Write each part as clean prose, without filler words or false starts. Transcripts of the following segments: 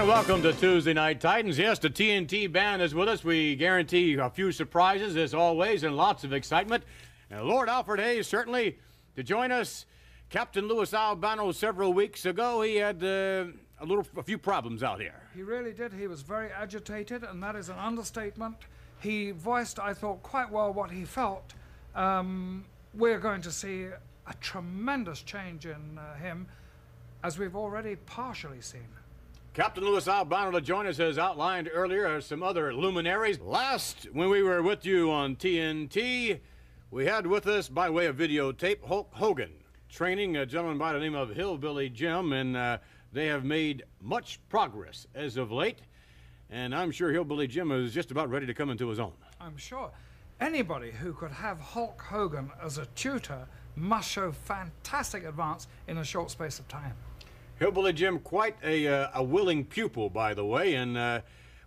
welcome to Tuesday Night Titans. Yes, the TNT band is with us. We guarantee a few surprises, as always, and lots of excitement. And Lord Alfred Hayes, certainly, to join us. Captain Louis Albano, several weeks ago, he had a few problems out here. He really did. He was very agitated, and that is an understatement. He voiced, I thought, quite well what he felt. We're going to see a tremendous change in him, as we've already partially seen. Captain Louis Albano to join us, as outlined earlier, are some other luminaries. Last, when we were with you on TNT, we had with us, by way of videotape, Hulk Hogan, training a gentleman by the name of Hillbilly Jim, and they have made much progress as of late, and I'm sure Hillbilly Jim is just about ready to come into his own. I'm sure. Anybody who could have Hulk Hogan as a tutor must show fantastic advance in a short space of time. Hillbilly Jim, quite a willing pupil, by the way, and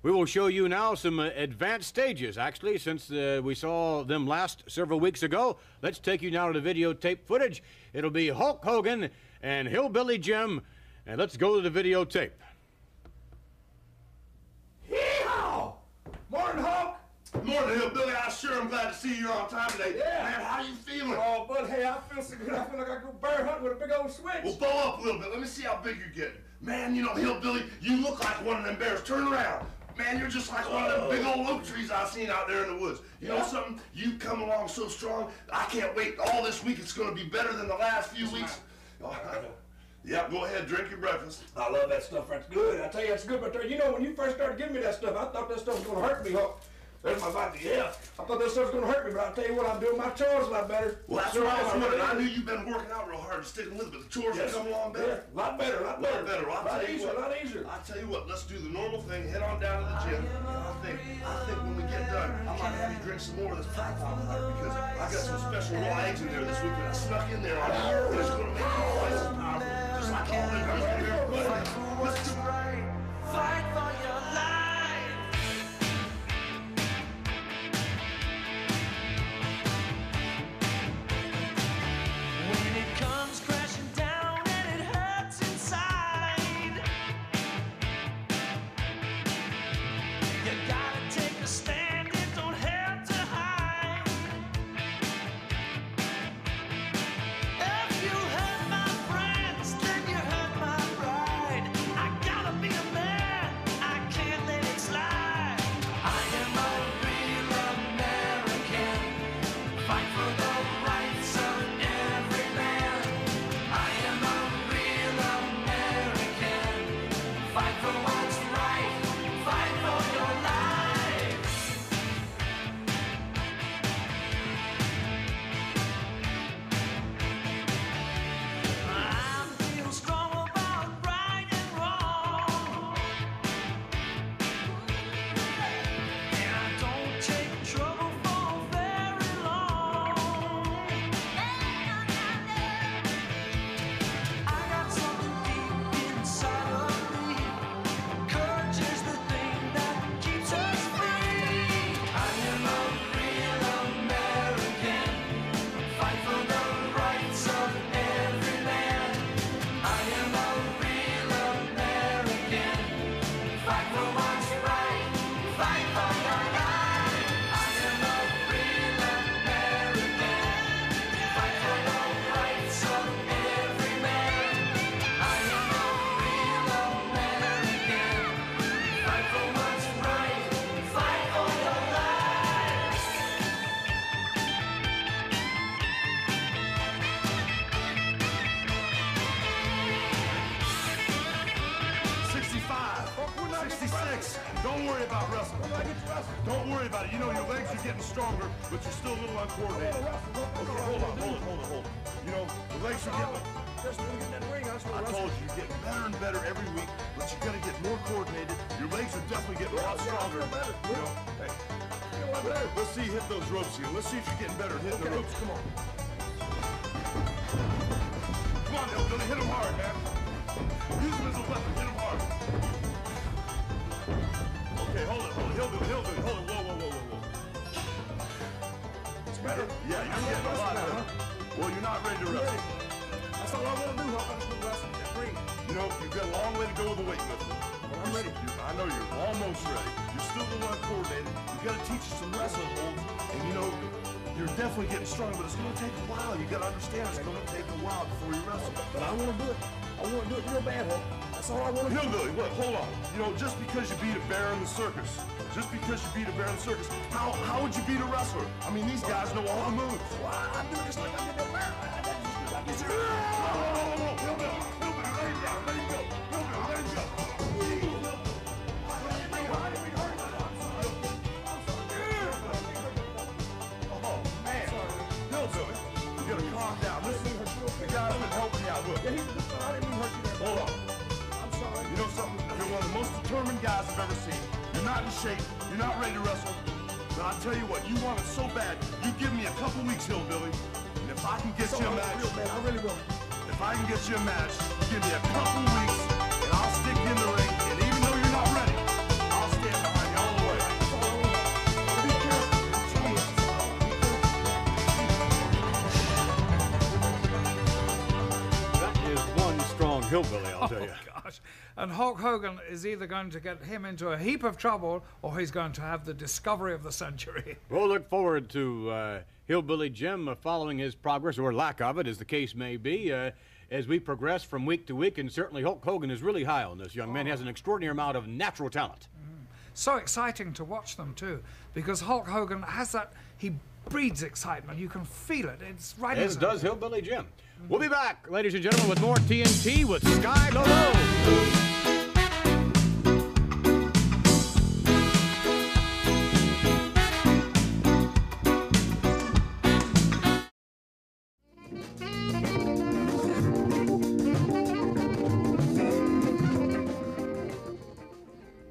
we will show you now some advanced stages, actually, since we saw them last several weeks ago. Let's take you now to the videotape footage. It'll be Hulk Hogan and Hillbilly Jim, and let's go to the videotape. Yeehaw! Morning, Hulk! Morning, Hillbilly. I sure am glad to see you on time today. Yeah. Man, how you feeling? Oh, bud, hey, I feel so good. I feel like I go bear hunting with a big old switch. Well, bow up a little bit. Let me see how big you're getting. Man, you know, Hillbilly, you look like one of them bears. Turn around. Man, you're just like one of them big old oak trees I've seen out there in the woods. You know something? You come along so strong. I can't wait. All this week it's going to be better than the last few weeks. Yeah, go ahead, drink your breakfast. I love that stuff. That's good. I tell you, that's good. But you know, when you first started giving me that stuff, I thought that stuff was going to hurt me, Hulk. There's my body. Yeah, I thought that stuff was going to hurt me, but I'll tell you what, I'm doing my chores a lot better. Well, that's right. I knew you've been working out real hard and sticking with it, but the chores have come along better. Yeah, a lot better, a lot better. Well, a lot easier. I'll tell you what, let's do the normal thing. Head on down to the gym. I think when we get done, I might have you drink some more of this Python water because I got some special raw eggs in there this week that I snuck in there on you. And it's going to make you twice as powerful, just like all the guys in here. Let's do it. Fight for your life. When it comes crashing down and it hurts inside, you gotta take a stand, it don't have to hide. If you hurt my friends, then you hurt my pride. I gotta be a man, I can't let it slide. I am a real American, fight for the rights of every man. I am a real American, fight for what's right, fight for your life. I feel strong about right and wrong, and I don't take trouble for very long. I got something deep inside of me. Courage is the thing that keeps us free. I am a real American, fight for the rights of every man. I am a real American, fight for what's right, fight for your life. I am a real American, fight for the rights of every man. I am a real American, fight for what's right, fight for your life. 65, 66. Don't worry about wrestling. Don't worry about it. You know, your legs are getting stronger, but you're still a little uncoordinated. Okay, hold on. You know, the legs are getting... I told you, you're getting better and better every week, but you got to get more coordinated. Your legs are definitely getting a lot stronger. You know, hey, let's see you hit those ropes here. Let's see if you're getting better at hitting the ropes. Come on. Come on, Hillbilly, hit him hard, man. Use him as a weapon. Hit him hard. Okay, hold it. Hillbilly, hold it. Whoa. It's better? Yeah, you're getting a lot better. Well, you're not ready to wrestle. That's all I want to do, Hulk. I just want to wrestle. That's great. You know, you've got a long way to go with the weightlifting. I'm ready. little uncoordinated. You gotta teach you some wrestling holds. And you know, you're definitely getting strong, but it's gonna take a while. You gotta understand it's gonna take a while before you wrestle. But I want to do it. I want to do it real bad, Hulk. That's all I want to do. Hillbilly, look, hold on. You know, just because you beat a bear in the circus, how would you beat a wrestler? I mean, these guys know all the moves. Well, I do it just like I did that bear. I just do it like this. Hillbilly, let him down, let him go. Hillbilly, let him go. Oh, man. Hillbilly, you gotta calm down. Listen, the guy's been helping you out. Look. I didn't mean to hurt you there. Hold on. I'm sorry. You know something? You're one of the most determined guys I've ever seen. You're not in shape. You're not ready to wrestle. But I'll tell you what, you want it so bad, you give me a couple weeks, Hillbilly. And if I can get you a match, Real bad. I really will. if I can get you a match, give me a couple weeks, and I'll stick you in the ring. And even though you're not ready, I'll stand behind you all the way. Be careful. That is one strong hillbilly, I'll tell you. Gosh. And Hulk Hogan is either going to get him into a heap of trouble or he's going to have the discovery of the century. We'll look forward to Hillbilly Jim following his progress, or lack of it, as the case may be, as we progress from week to week. And certainly Hulk Hogan is really high on this young man. He has an extraordinary amount of natural talent. So exciting to watch them too, because Hulk Hogan has that, he breeds excitement. You can feel it. It's right in As his does Hillbilly Jim. We'll be back, ladies and gentlemen, with more TNT with Sky Lolo.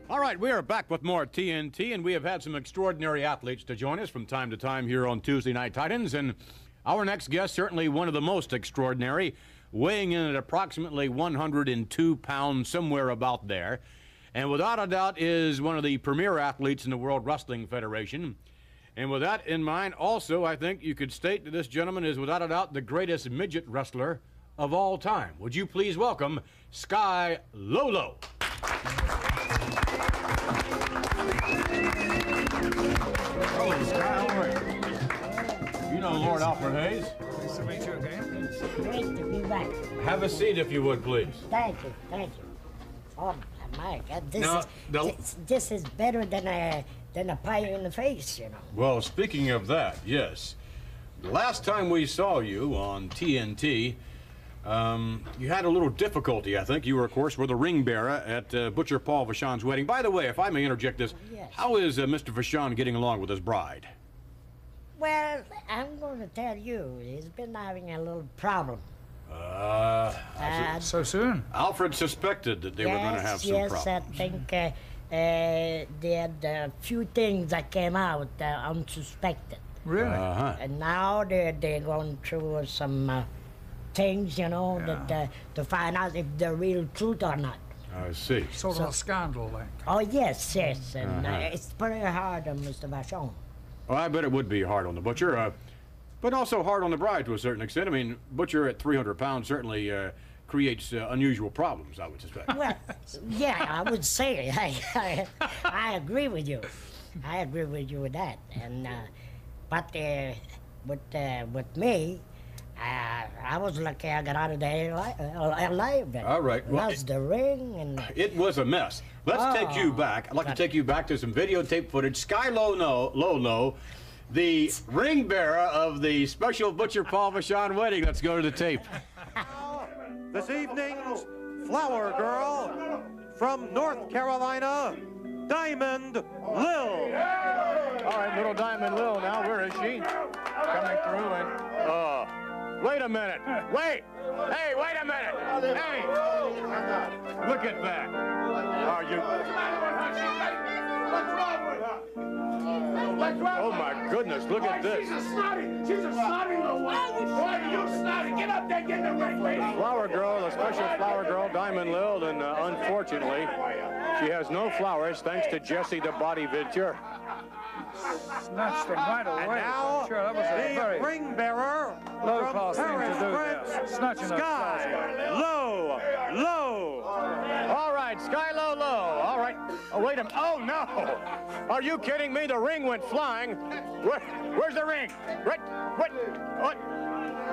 All right, we are back with more TNT, and we have had some extraordinary athletes to join us from time to time here on Tuesday Night Titans. And our next guest, certainly one of the most extraordinary, weighing in at approximately 102 pounds, somewhere about there. And without a doubt is one of the premier athletes in the World Wrestling Federation. And with that in mind, also, I think you could state that this gentleman is without a doubt the greatest midget wrestler of all time. Would you please welcome Sky Lolo? Hello, Sky. How are you? You know Lord Alfred Hayes. Nice to meet you again. It's great to be back. Have a seat if you would, please. Thank you, thank you. Oh my God, Now, this is better than a pie in the face, you know. Well, speaking of that, yes. The last time we saw you on TNT, you had a little difficulty, I think. You were, of course, were the ring bearer at Butcher Paul Vachon's wedding. By the way, if I may interject this, Yes. how is Mr. Vachon getting along with his bride? Well, I'm going to tell you, he's been having a little problem. So soon. Alfred suspected that they were going to have some yes, problems. I think they had a few things that came out unsuspected. Really? Uh-huh. And now they're going through some things, you know, that to find out if they're real truth or not. I see. Sort of a scandal, like. Oh, yes, yes. And it's very hard on Mr. Vachon. Well, I bet it would be hard on the Butcher, but also hard on the bride to a certain extent. I mean, Butcher at 300 pounds certainly creates unusual problems, I would suspect. Well, yeah, I would say I agree with you. I agree with you with that. And but with me, I was lucky I got out of there alive. All right, well, Lost the ring and. It was a mess. Let's take you back. I'd like to take you back to some videotape footage. Sky Lolo, the ring bearer of the special Butcher Paul Vachon wedding. Let's go to the tape. This evening's flower girl from North Carolina, Diamond Lil. All right, little Diamond Lil now. Where is she? Coming through and... wait a minute. Wait. Hey, wait a minute. Hey. Look at that. Are you... Oh, my goodness. Look at this. She's a snotty little one. Boy, you snotty. Get up there, get in the ring, lady. Flower girl, a special flower girl, Diamond Lil, and unfortunately, she has no flowers thanks to Jesse the Body Venture. Snatched them right away. And now, Sure, that was a the very ring bearer low-class from thing to Paris, do France, there. Snatching those Sky Low. All right, Sky Lolo. All right. Oh, wait a minute. Oh, no. Are you kidding me? The ring went flying. Where's the ring? What?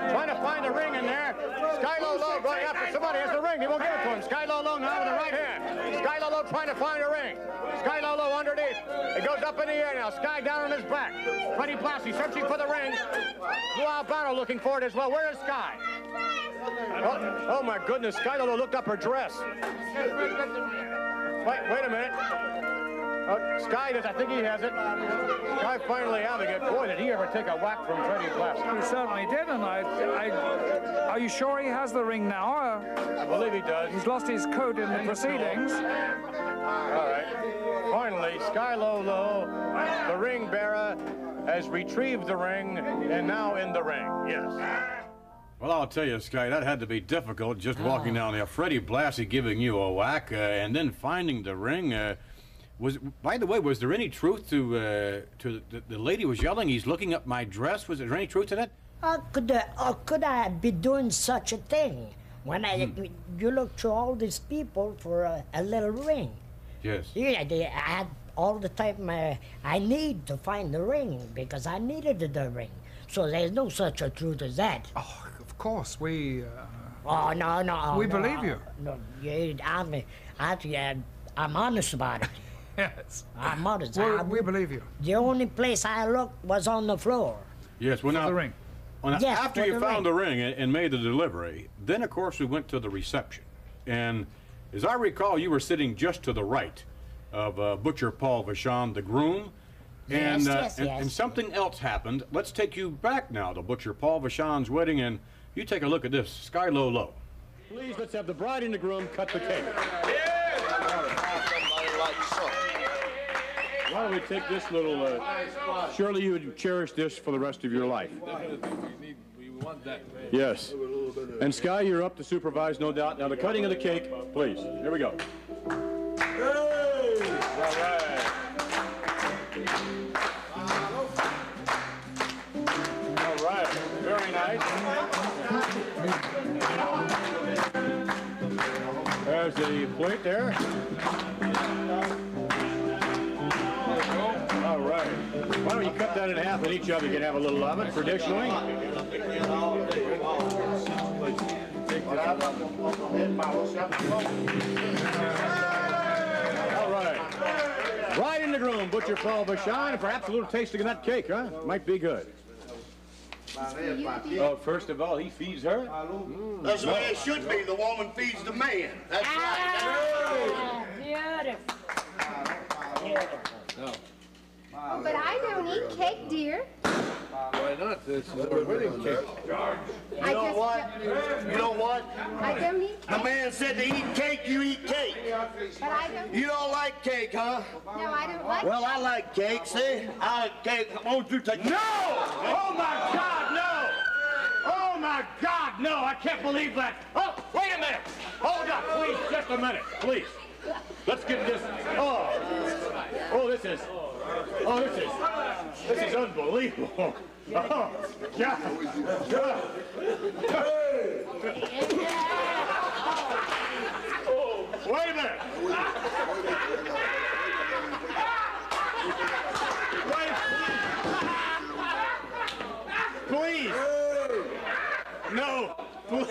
Trying to find the ring in there. Sky Low Low going after somebody has the ring. He won't give it to him. Sky Low Low now with the right hand. Sky Low Low trying to find a ring. Sky Low Low underneath. It goes up in the air now. Sky down on his back. Freddie Blassie searching for the ring. Lou Albano looking for it as well. Where is Sky? Oh my goodness. Sky Low Low looked up her dress. Wait a minute. Sky does. I think he has it. Sky finally having it. Boy, did he ever take a whack from Freddie Blassie. He certainly did, and are you sure he has the ring now? I believe he does. He's lost his coat in the proceedings. All right. Finally, Sky Low Low, the ring bearer, has retrieved the ring and now in the ring. Yes. Well, I'll tell you, Sky, that had to be difficult just walking down there. Freddie Blassie giving you a whack and then finding the ring. By the way, was there any truth to the lady was yelling, he's looking up my dress? Was there any truth to that? How could I be doing such a thing when you look through all these people for a little ring? Yes. Yeah, I had all the time I need to find the ring because I needed the ring. So there's no such a truth as that. Oh, of course, we... Oh, no. We believe you. No, I'm honest about it. Yes. I'm honest. We believe you. The only place I looked was on the floor. Yes, well, now... The ring. Well, now, Yes, after for you the found ring. the ring and made the delivery, then, of course, we went to the reception. And as I recall, you were sitting just to the right of Butcher Paul Vachon, the groom. And, Yes. and something else happened. Let's take you back now to Butcher Paul Vachon's wedding, and you take a look at this. Sky Low Low. Please, let's have the bride and the groom cut the cake. Why don't we take this little, surely you would cherish this for the rest of your life. We want that. Yes. And Sky, you're up to supervise, no doubt. Now, the cutting of the cake, please. Here we go. Hey! All right. All right. Very nice. There's the plate there. All right. Why don't you cut that in half and each of you can have a little of it, traditionally. All right. Right in the groom, Butcher Paul Vachon, and perhaps a little tasting of that cake, huh? Might be good. Oh, first of all, he feeds her. That's the way it should be. The woman feeds the man. That's right. Beautiful. Oh, but I don't eat cake, dear. Why not? This is a wedding cake. You know what? You know what? I don't eat The cake. man said to eat cake, you eat cake. But I don't. You don't like cake, huh? No, I don't like. Well, I like cake, see? I like cake. Won't you take... No! Oh, my God, no! Oh, my God, no! I can't believe that. Oh, wait a minute. Hold up, please, just a minute, please. Let's get this. Oh, this is unbelievable. Oh, God. Oh, wait a minute. Please. No, please.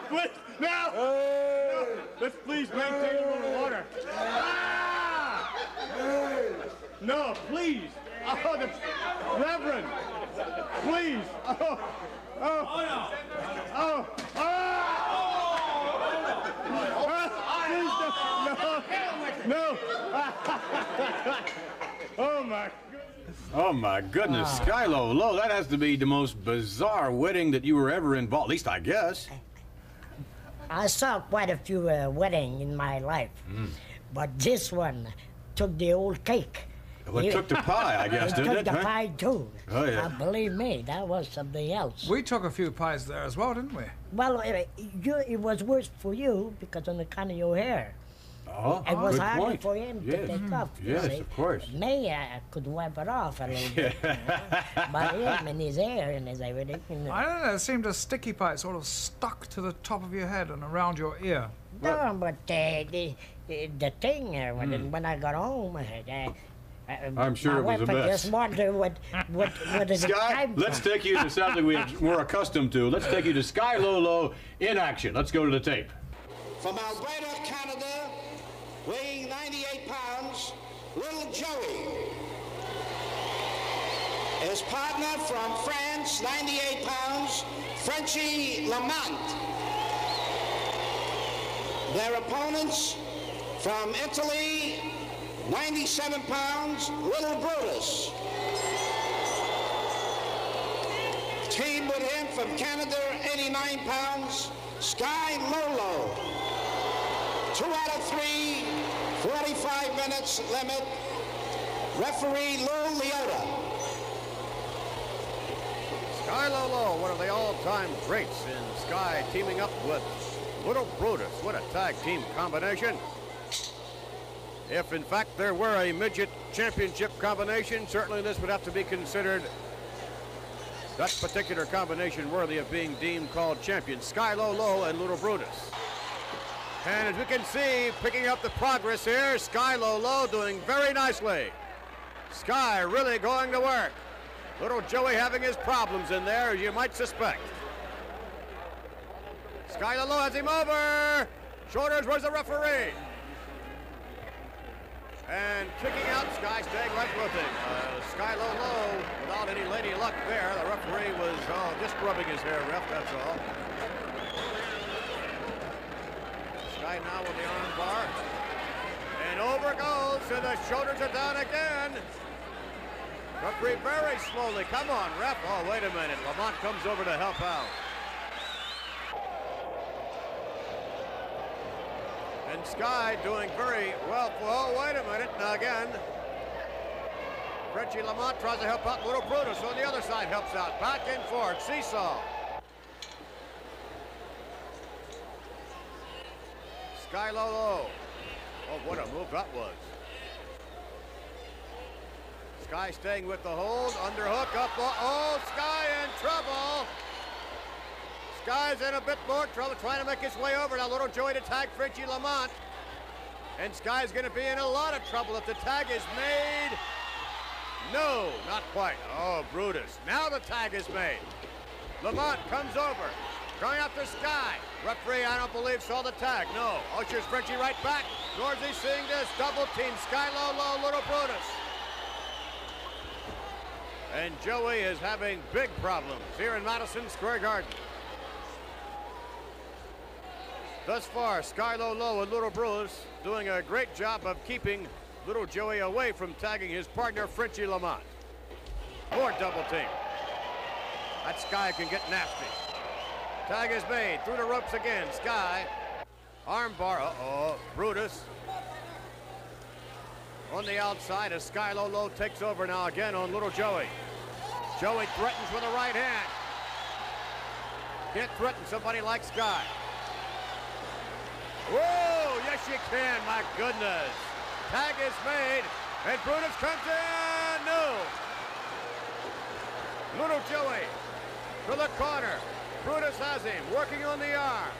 Please, no. No. Let's please maintain a little order. Ah! No, please. Oh, the Reverend. Please. No. Oh my goodness, Sky Low Low, that has to be the most bizarre wedding that you were ever involved, at least I guess. I saw quite a few weddings in my life, but this one took the old cake. Well, it took the pie, I guess, didn't it? Took the huh? pie too. Oh, yeah. Believe me, that was something else. We took a few pies there as well, didn't we? Well, it was worse for you because on the kind of your hair. Oh, It was good harder point. for him to take off. you Yes, see. of course. Me, I could wipe it off a little bit. You know? But him and his hair and his everything. I don't know, it seemed a sticky pie sort of stuck to the top of your head and around your ear. No, but the thing when I got home. I'm sure my it was a wife mess. just wondered what is the Sky, time let's for. take you to something we're accustomed to. Let's take you to Sky Lolo in action. Let's go to the tape. From Alberta, Canada, weighing 98 pounds, Little Joey. His partner from France, 98 pounds, Frenchie Lamont. Their opponents from Italy, 97 pounds, Little Brutus. Team with him from Canada, 89 pounds, Sky Lolo. 2 out of 3, 45 minutes limit. Referee Lou Leota. Sky Lolo, one of the all-time greats in Sky, teaming up with Little Brutus. What a tag team combination. If, in fact, there were a midget championship combination, certainly this would have to be considered that particular combination worthy of being deemed called champions. Sky Lolo and Little Brutus. And as we can see, picking up the progress here, Sky Lolo doing very nicely. Sky really going to work. Little Joey having his problems in there, as you might suspect. Sky Lolo has him over. Shoulders, where's the referee? And kicking out, Sky staying right with him. Sky Lolo, without any lady luck there. The referee was just rubbing his hair, ref, that's all. Sky now with the arm bar. And over goes, and the shoulders are down again. Referee very slowly. Come on, ref. Oh, wait a minute. Lamont comes over to help out. And Sky doing very well. Oh, wait a minute. Now again, Frenchie Lamont tries to help out. Little Brutus on the other side helps out. Back and forth. Seesaw. Sky Lolo. Oh, what a move that was. Sky staying with the hold. Underhook up. Oh, Sky in trouble. Sky's in a bit more trouble, trying to make his way over. Now Little Joey to tag Frenchie Lamont. And Sky's going to be in a lot of trouble if the tag is made. No, not quite. Oh, Brutus. Now the tag is made. Lamont comes over, going after Sky. Referee, I don't believe, saw the tag. No. Ushers Frenchie right back. Nor is he seeing this. Double team. Sky Lolo, Little Brutus. And Joey is having big problems here in Madison Square Garden. Thus far, Sky Lolo and Little Brutus doing a great job of keeping Little Joey away from tagging his partner, Frenchie Lamont. More double team. That Sky can get nasty. Tag is made. Through the ropes again. Sky. Armbar. Uh-oh. Brutus. On the outside as Sky Lolo takes over now again on Little Joey. Joey threatens with a right hand. Can't threaten somebody like Sky. Whoa, yes you can, my goodness. Tag is made, and Brutus comes in, no. Little Joey to the corner. Brutus has him, working on the arm.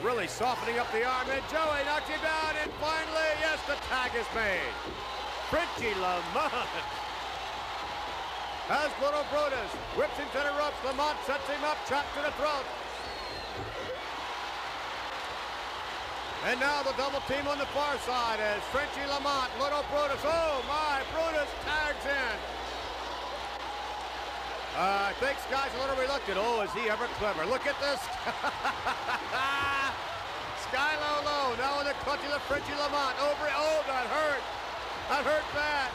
Really softening up the arm, and Joey knocks him down, and finally, yes, the tag is made. Frenchie Lamont has Little Brutus, whips him to the ropes. Lamont sets him up, chop to the throat. And now the double team on the far side as Frenchie Lamont, Little Brutus. Oh my, Brutus tags in. I think Sky's a little reluctant. Oh, is he ever clever? Look at this. Sky Lolo now in the clutches of Frenchie Lamont. Over, oh, that hurt. That hurt bad.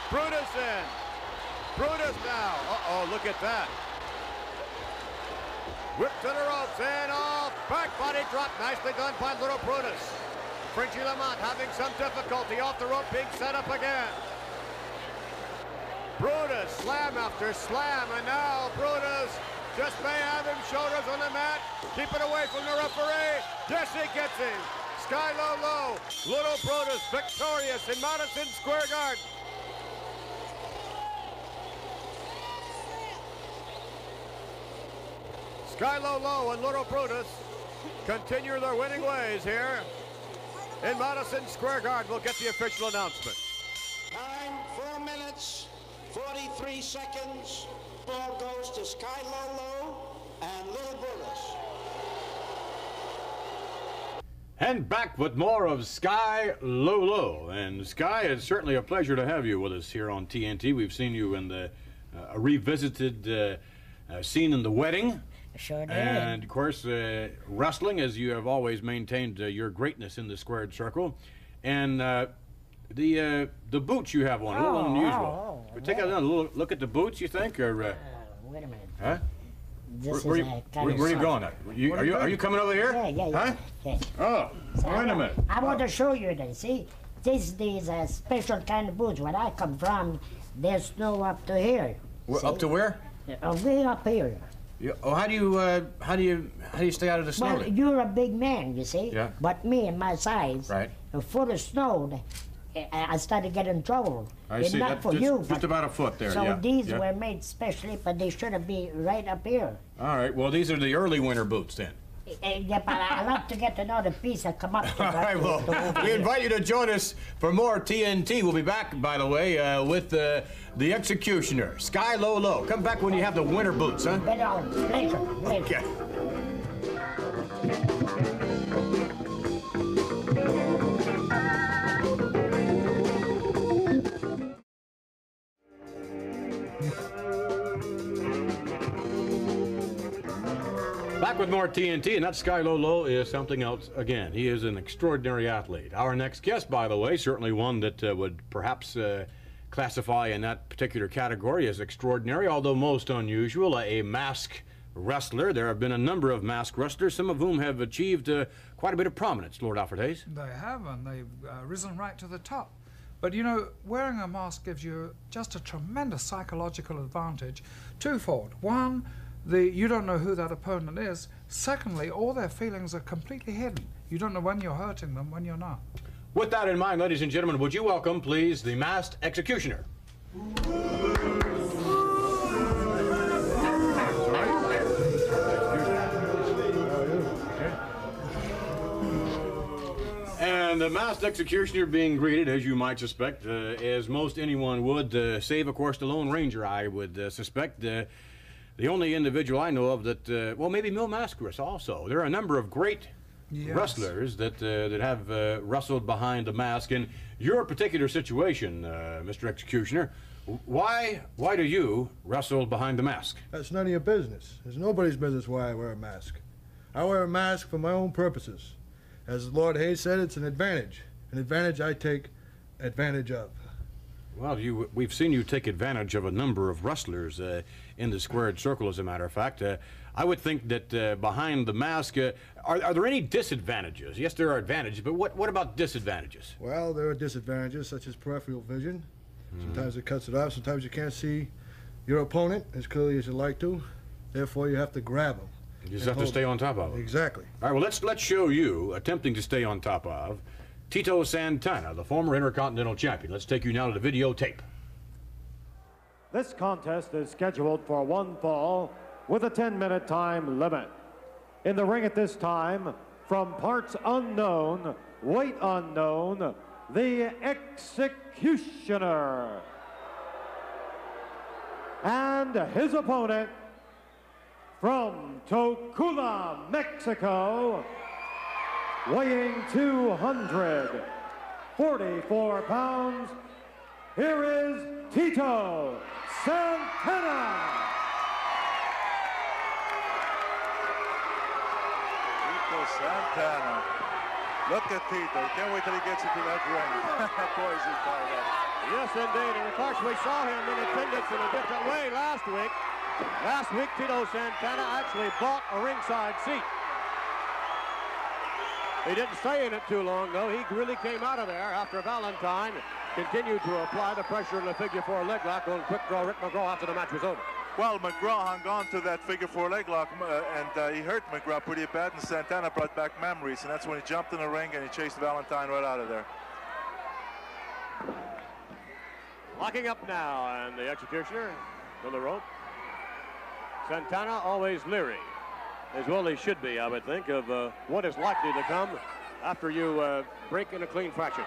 Brutus in. Brutus now. Uh-oh, look at that. Whip to the ropes and off. Back body drop. Nicely done by Little Brutus. Frenchie Lamont having some difficulty off the rope, being set up again. Brutus, slam after slam, and now Brutus just may have him shoulders on the mat. Keep it away from the referee. Yes, he gets him. Sky Lolo, Little Brutus victorious in Madison Square Garden. Sky Lolo and Little Brutus continue their winning ways here in Madison Square Garden. We'll get the official announcement. Time 4 minutes, 43 seconds. Ball goes to Sky Lolo and Little Buddhas. And back with more of Sky Lolo. And Sky, it's certainly a pleasure to have you with us here on TNT. We've seen you in the revisited scene in The Wedding. Sure did. And, of course, wrestling, as you have always maintained your greatness in the squared circle. And the boots you have on, a little unusual. Take a little look at the boots, you think? Or, wait a minute. huh? This Where is are you going? Are you coming over here? Yeah. Huh? Yeah. Oh, wait a minute. I want to show you this. See, these special kind of boots. Where I come from, there's snow up to here. Up to where? Way up here. How do you stay out of the snow? Well, you're a big man, you see. Yeah. But me and my size, Right. a foot of snow, I started getting in trouble. I It's see. not for you. Just but- about a foot there. So yeah. these yeah. were made specially, but they should be right up here. All right. Well, these are the early winter boots then. Yeah, but I love to get another piece and come up to All right. Well, we invite you to join us for more TNT. We'll be back, by the way, with the Executioner, Sky Lolo. Come back when you have the winter boots, huh? Later. Okay. Back with more TNT, and that Sky Lolo is something else again. He is an extraordinary athlete. Our next guest, by the way, certainly one that would perhaps classify in that particular category as extraordinary, although most unusual, a mask wrestler. There have been a number of mask wrestlers, some of whom have achieved quite a bit of prominence, Lord Alfred Hayes. They have, and they've risen right to the top. But you know, wearing a mask gives you just a tremendous psychological advantage. Twofold. One, you don't know who that opponent is. Secondly, all their feelings are completely hidden. You don't know when you're hurting them, when you're not. With that in mind, ladies and gentlemen, would you welcome, please, the Masked Executioner? And the Masked Executioner being greeted, as you might suspect, as most anyone would, save, of course, the Lone Ranger, I would suspect. The only individual I know of that, well, maybe Mil Mascaras also. There are a number of great wrestlers that have wrestled behind the mask. In your particular situation, Mr. Executioner, why do you wrestle behind the mask? That's none of your business. It's nobody's business why I wear a mask. I wear a mask for my own purposes. As Lord Hayes said, it's an advantage. An advantage I take advantage of. Well, we've seen you take advantage of a number of wrestlers in the squared circle, as a matter of fact. I would think that behind the mask, are there any disadvantages? Yes, there are advantages, but what about disadvantages? Well, there are disadvantages such as peripheral vision. Sometimes it cuts it off. Sometimes you can't see your opponent as clearly as you like to. Therefore, you have to grab them. You just have to stay on top of it. Exactly. All right, well, let's show you, attempting to stay on top of, Tito Santana, the former Intercontinental Champion. Let's take you now to the videotape. This contest is scheduled for one fall with a 10-minute time limit. In the ring at this time, from parts unknown, weight unknown, the Executioner. And his opponent from Tocula, Mexico, weighing 244 pounds, here is Tito Santana. Tito Santana. Look at Tito. Can't wait till he gets into that ring. Boy, is he fired up. Yes, indeed. And of course, we saw him in attendance in a different way last week. Last week, Tito Santana actually bought a ringside seat. He didn't stay in it too long, though. He really came out of there after Valentine continued to apply the pressure in the figure-4 leg lock on quick draw Rick McGraw after the match was over. Well, McGraw hung on to that figure-4 leg lock, and he hurt McGraw pretty bad, and Santana brought back memories, and that's when he jumped in the ring and he chased Valentine right out of there. Locking up now, and the Executioner to the rope. Santana always leery. as well he should be, I would think, of what is likely to come after you break in a clean fraction.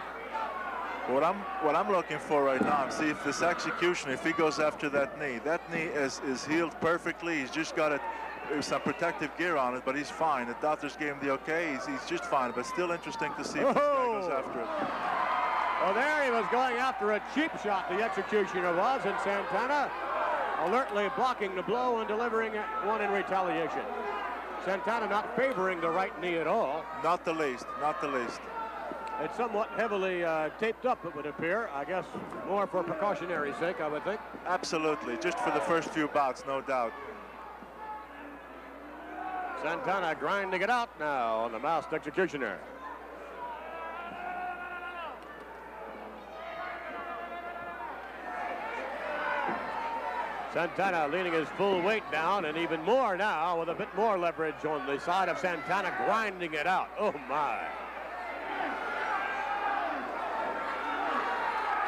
What I'm looking for right now, and see if this executioner, if he goes after that knee is healed perfectly. He's just got some protective gear on it, but he's fine. The doctors gave him the okay. He's just fine, but still interesting to see if this guy goes after it. Well, there he was going after a cheap shot, the executioner was, and Santana alertly blocking the blow and delivering one in retaliation. Santana not favoring the right knee at all. Not the least, not the least. It's somewhat heavily taped up, it would appear. I guess more for precautionary sake, I would think. Absolutely, just for the first few bouts, no doubt. Santana grinding it out now on the masked executioner. Santana leaning his full weight down, and even more now with a bit more leverage on the side of Santana, grinding it out. Oh my.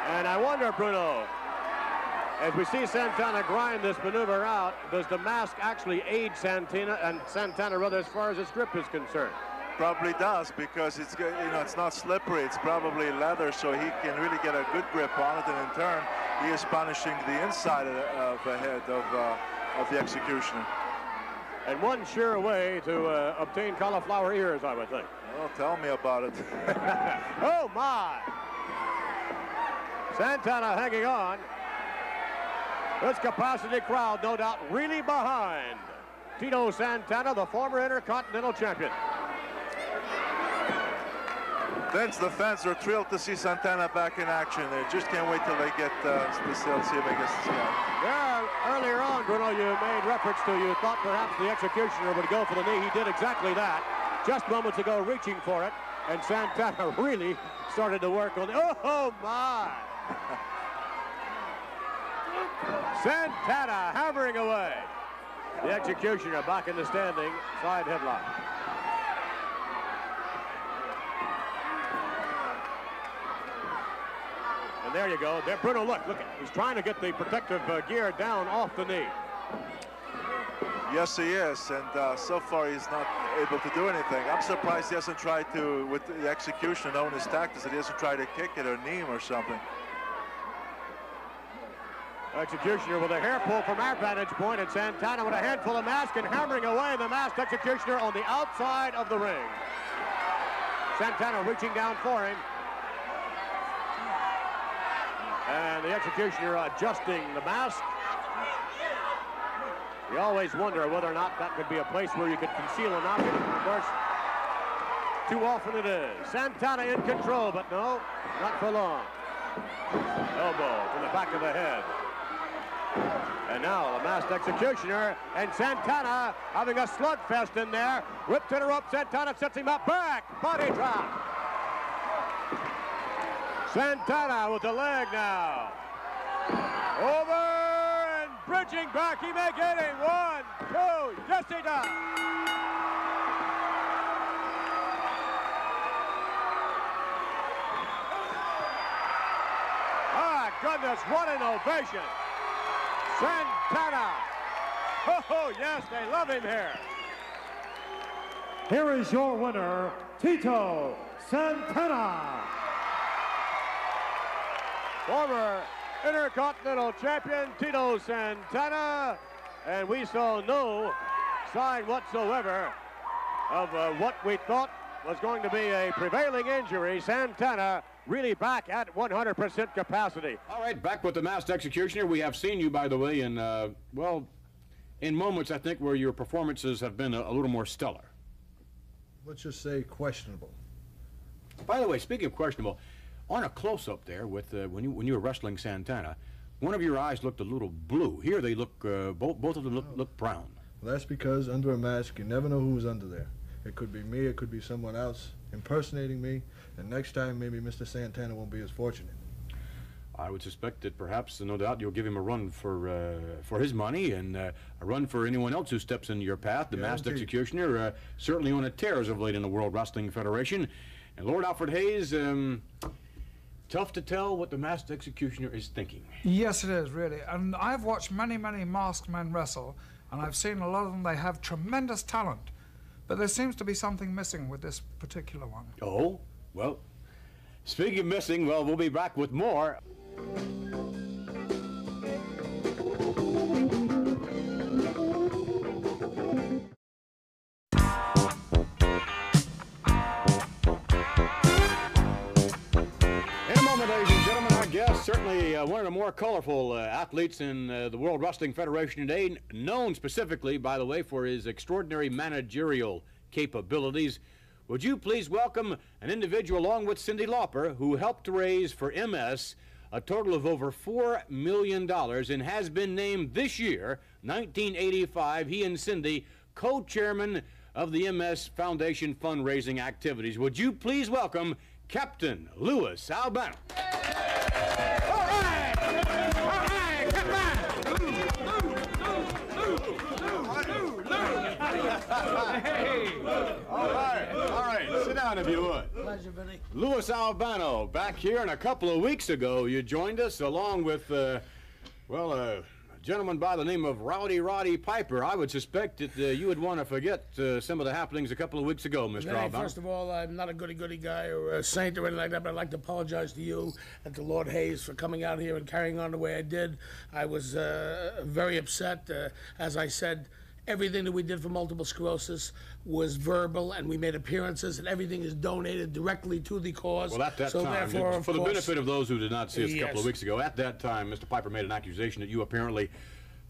And I wonder, Bruno, as we see Santana grind this maneuver out, does the mask actually aid Santana rather as far as his grip is concerned? Probably does, because it's, you know, it's not slippery, it's probably leather, so he can really get a good grip on it, and in turn he is punishing the inside of the head of the executioner. And one sure way to obtain cauliflower ears, I would think. Well, tell me about it. Oh my! Santana hanging on. This capacity crowd, no doubt, really behind Tito Santana, the former Intercontinental Champion. The fans are thrilled to see Santana back in action. They just can't wait till they get to see him against the sky. Yeah, earlier on, Bruno, you made reference to you thought perhaps the executioner would go for the knee. He did exactly that. Just moments ago, reaching for it, and Santana really started to work on the. Oh my! Santana hammering away. The executioner back in the standing side headlock. And there you go. There, Bruno, look. He's trying to get the protective gear down off the knee. Yes, he is, and so far he's not able to do anything. I'm surprised he hasn't tried to, with the executioner knowing his tactics, that he hasn't tried to kick it or knee him or something. Executioner with a hair pull from our vantage point, and Santana with a handful of mask and hammering away the masked executioner on the outside of the ring. Santana reaching down for him. And the executioner adjusting the mask. You always wonder whether or not that could be a place where you could conceal an object. Of course, too often it is. Santana in control, but no, not for long. Elbow to the back of the head. And now the masked executioner, and Santana having a slugfest in there. Whip to the rope, Santana sets him up, back, body drop. Santana with the leg now. Over and bridging back, he may get it. 1, 2, yes he does. Ah, goodness, what an ovation. Santana. Oh, yes, they love him here. Here is your winner, Tito Santana. Former Intercontinental Champion Tito Santana, and we saw no sign whatsoever of what we thought was going to be a prevailing injury. Santana really back at 100% capacity. All right, back with the masked executioner. We have seen you, by the way, in, well, in moments, I think, where your performances have been a little more stellar. Let's just say questionable. By the way, speaking of questionable, on a close-up there with when you were wrestling Santana, one of your eyes looked a little blue. Here they look, both of them look brown. Well, that's because under a mask, you never know who's under there. It could be me, it could be someone else impersonating me, and next time maybe Mr. Santana won't be as fortunate. I would suspect that perhaps, no doubt, you'll give him a run for his money and a run for anyone else who steps into your path. The masked executioner, certainly on a tear as of late in the World Wrestling Federation. And Lord Alfred Hayes, tough to tell what the masked executioner is thinking. Yes, it is, really. And I've watched many, many masked men wrestle, and I've seen a lot of them. They have tremendous talent, but there seems to be something missing with this particular one. Oh, well, speaking of missing, well, we'll be back with more. In a moment, ladies and gentlemen, our guest, certainly one of the more colorful athletes in the World Wrestling Federation today, known specifically, by the way, for his extraordinary managerial capabilities. Would you please welcome an individual along with Cyndi Lauper who helped to raise for MS a total of over $4 million and has been named this year, 1985, he and Cyndi, co-chairman of the MS Foundation fundraising activities. Would you please welcome Captain Louis Albano. All right, come on. Hey. All right, sit down if you would. Pleasure, Vinny. Louis Albano, back here, and a couple of weeks ago you joined us along with, a gentleman by the name of Rowdy Roddy Piper. I would suspect that you would want to forget some of the happenings a couple of weeks ago, Mr. Vinny, Albano. first of all, I'm not a goody-goody guy or a saint or anything like that, but I'd like to apologize to you and to Lord Hayes for coming out here and carrying on the way I did. I was very upset. As I said, everything that we did for multiple sclerosis was verbal, and we made appearances, and everything is donated directly to the cause. Well, at that so time, therefore, of for the course, benefit of those who did not see us a couple Yes. of weeks ago, at that time, Mr. Piper made an accusation that you apparently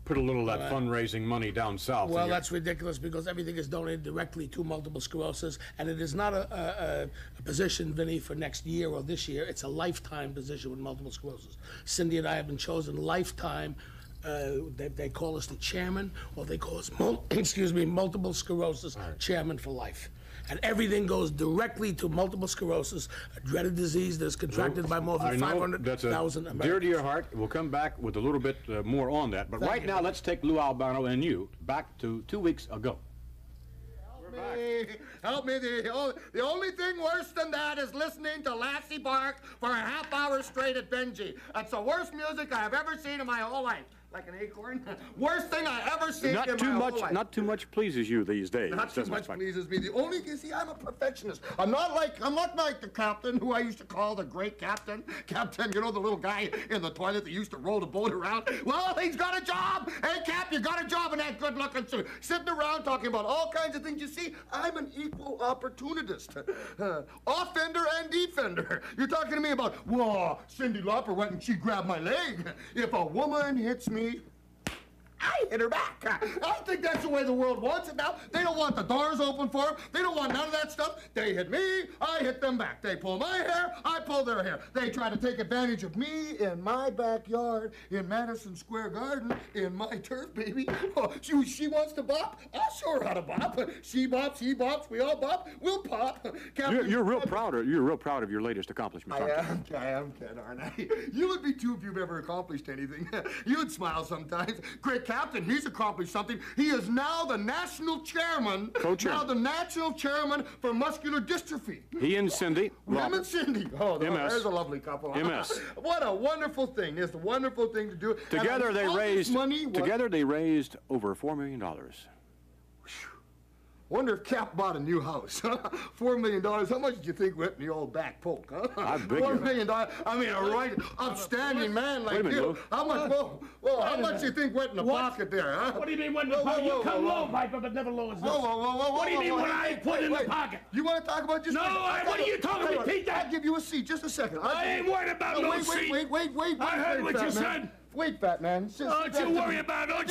put a little of that fundraising money down south. Well, that's ridiculous because everything is donated directly to multiple sclerosis, and it is not a position, Vinny, for next year or this year. It's a lifetime position with multiple sclerosis. Cyndi and I have been chosen lifetime. They call us the chairman, or they call us, multiple sclerosis chairman for life. And everything goes directly to multiple sclerosis, a dreaded disease that is contracted by more than 500,000 Americans. Dear to your heart. We'll come back with a little bit more on that. But right now, let's take Lou Albano and you back to 2 weeks ago. Help me. The only thing worse than that is listening to Lassie bark for a half hour straight at Benji. That's the worst music I have ever seen in my whole life. Like an acorn. Worst thing I ever seen in my whole life. Not too much pleases you these days. Not too much pleases me. The only, you see, I'm a perfectionist. I'm not like the captain who I used to call the great captain. Captain, you know, the little guy in the toilet that used to roll the boat around? Well, he's got a job. Hey, Cap, you got a job in that good-looking suit. Sitting around talking about all kinds of things. You see, I'm an equal opportunist. Offender and defender. You're talking to me about, whoa, Cyndi Lauper went and she grabbed my leg. If a woman hits me, I hit her back. I think that's the way the world wants it now. They don't want the doors open for them. They don't want none of that stuff. They hit me, I hit them back. They pull my hair, I pull their hair. They try to take advantage of me in my backyard, in Madison Square Garden, in my turf, baby. Oh, she wants to bop, I'll show her how to bop. She bops, he bops, we all bop, we'll pop. You're real proud of your latest accomplishment, aren't you? I am, Ken, aren't I? You would be too if you've ever accomplished anything. You'd smile sometimes. Great captain, he's accomplished something. He is now the national chairman. Co-chairman. Now the national chairman for muscular dystrophy. He and Cyndi. Him and Cyndi. Oh, MS. there's a lovely couple. MS. What a wonderful thing. It's a wonderful thing to do. Together they raised over $4 million. Wonder if Cap bought a new house. $4 million. How much did you think went in the old back poke, huh? $4 million. I mean, a right upstanding man like you. How much? Whoa, how much do you think went in the pocket there, huh? What do you mean went in the pocket? You come low, Piper, but never low as this. What do you mean what I put in the pocket? You want to talk about just? No, what are you talking about? Repeat that. I'll give you a seat. Just a second. I ain't worried about no seat. Wait. I heard what you said. Wait, fat man. Don't you worry about it.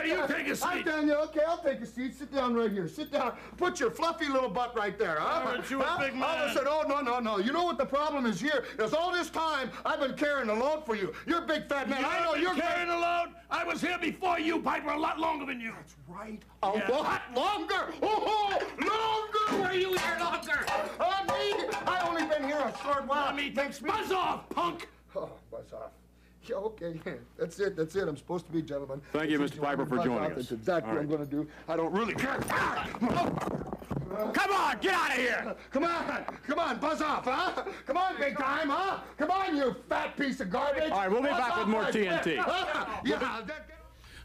You take a seat. I'm telling you, okay, I'll take a seat. Sit down right here. Sit down. Put your fluffy little butt right there, huh? Aren't you a big man? I said, oh, no. You know what the problem is here? Is all this time I've been carrying a load for you. You're a big fat man. I know you're carrying a load. I was here before you, Piper, a lot longer than you. That's right. A lot longer. Oh, longer. Were you here longer? Me? I only been here a short while. Let me buzz off, punk. Oh, buzz off. Yeah, okay, that's it. I'm supposed to be a gentleman. Thank you, Mr. Piper, for joining us. That's exactly what I'm going to do. I don't really care. Come on, get out of here. Come on, buzz off, huh? Come on, big time, huh? Come on, you fat piece of garbage. All right, we'll be back with more TNT.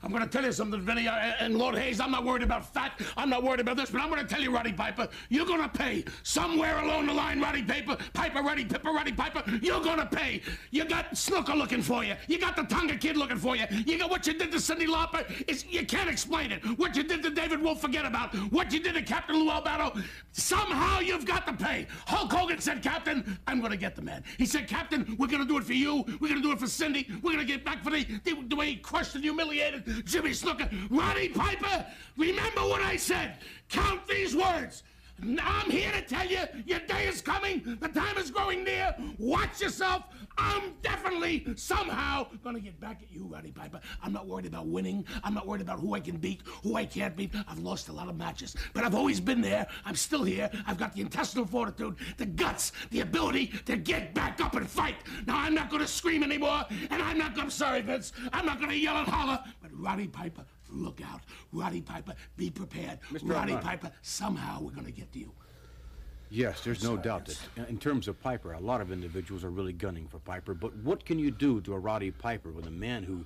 I'm going to tell you something, Vinny, and Lord Hayes, I'm not worried about fat. I'm not worried about this, but I'm going to tell you, Roddy Piper, you're going to pay somewhere along the line, Roddy Piper, Roddy Piper, you're going to pay. You got Snooker looking for you. You got the Tonga Kid looking for you. You got what you did to Cyndi Lauper. You can't explain it. What you did to David Wolf, forget about. What you did to Captain Lou Albano, somehow you've got to pay. Hulk Hogan said, Captain, I'm going to get the man. He said, Captain, we're going to do it for you. We're going to do it for Cindy. We're going to get back for the way he crushed and humiliated Jimmy Snooker. Roddy Piper, remember what I said. Count these words. I'm here to tell you, your day is coming. The time is growing near. Watch yourself. I'm definitely, somehow, going to get back at you, Roddy Piper. I'm not worried about winning. I'm not worried about who I can beat, who I can't beat. I've lost a lot of matches, but I've always been there. I'm still here. I've got the intestinal fortitude, the guts, the ability to get back up and fight. Now, I'm not going to scream anymore, and I'm sorry, Vince. I'm not going to yell and holler, but Roddy Piper, look out. Roddy Piper, be prepared. Roddy Piper, somehow we're going to get to you. Yes, there's no doubt that in terms of Piper, a lot of individuals are really gunning for Piper, but what can you do to a Roddy Piper with a man who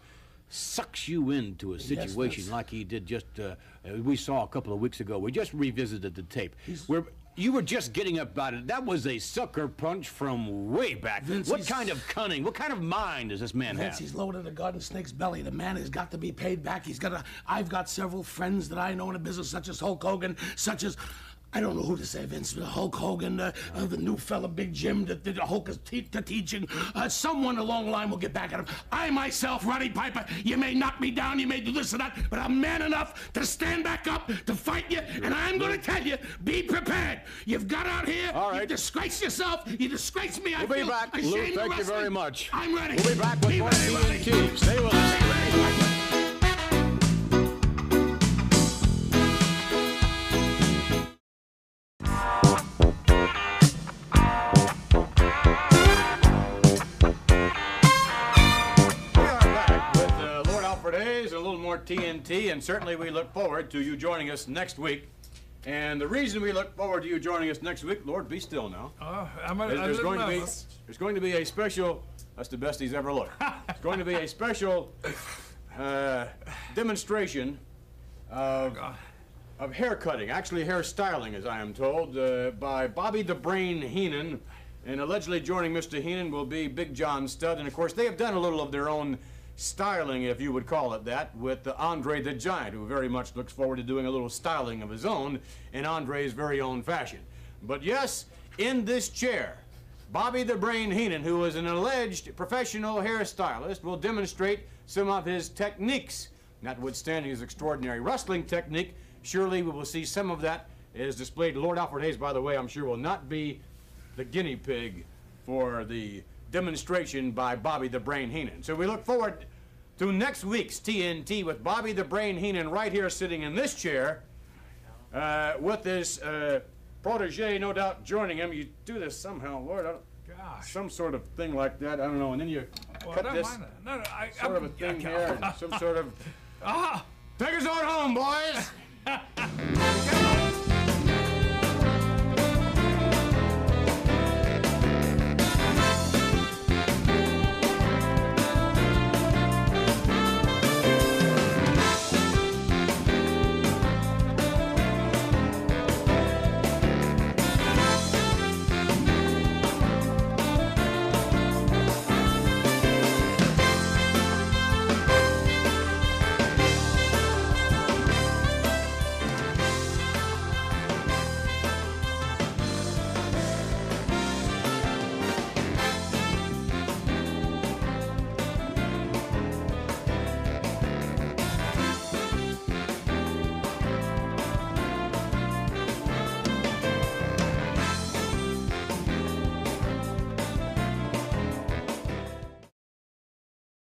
sucks you into a situation like he did just, we saw a couple of weeks ago. We just revisited the tape. Where you were just getting up about it. That was a sucker punch from way back. Vince, what kind of cunning, what kind of mind does this man Vince, have? he's loaded a garden snake's belly. The man has got to be paid back. I've got several friends that I know in the business, such as Hulk Hogan, such as, I don't know who to say, Vince. Hulk Hogan, the new fella, Big Jim, that Hulk is teaching. Someone along the line will get back at him. I myself, Roddy Piper, you may knock me down, you may do this or that, but I'm man enough to stand back up, to fight you, and I'm going to tell you, be prepared. You've got out here, you disgrace yourself, you disgrace me. We'll be back. Lou, thank you very much. I'm ready. We'll be back with more TNT. Stay with us. TNT, and certainly we look forward to you joining us next week. And the reason we look forward to you joining us next week, Lord, be still now. There's going to be a special. That's the best he's ever looked. It's going to be a special demonstration of hair cutting, actually hair styling, as I am told, by Bobby the Brain Heenan. And allegedly joining Mr. Heenan will be Big John Studd. And of course, they have done a little of their own styling, if you would call it that, with Andre the Giant, who very much looks forward to doing a little styling of his own in Andre's very own fashion. But yes, in this chair, Bobby the Brain Heenan, who is an alleged professional hairstylist, will demonstrate some of his techniques. Notwithstanding his extraordinary wrestling technique, surely we will see some of that as displayed. Lord Alfred Hayes, by the way, I'm sure will not be the guinea pig for the demonstration by Bobby the Brain Heenan. So we look forward to next week's TNT with Bobby the Brain Heenan right here sitting in this chair with his protege, no doubt, joining him. You do this somehow, Lord. Some sort of thing like that. I don't know. And then you cut this sort of a thing here and some sort of... Take us on home, boys!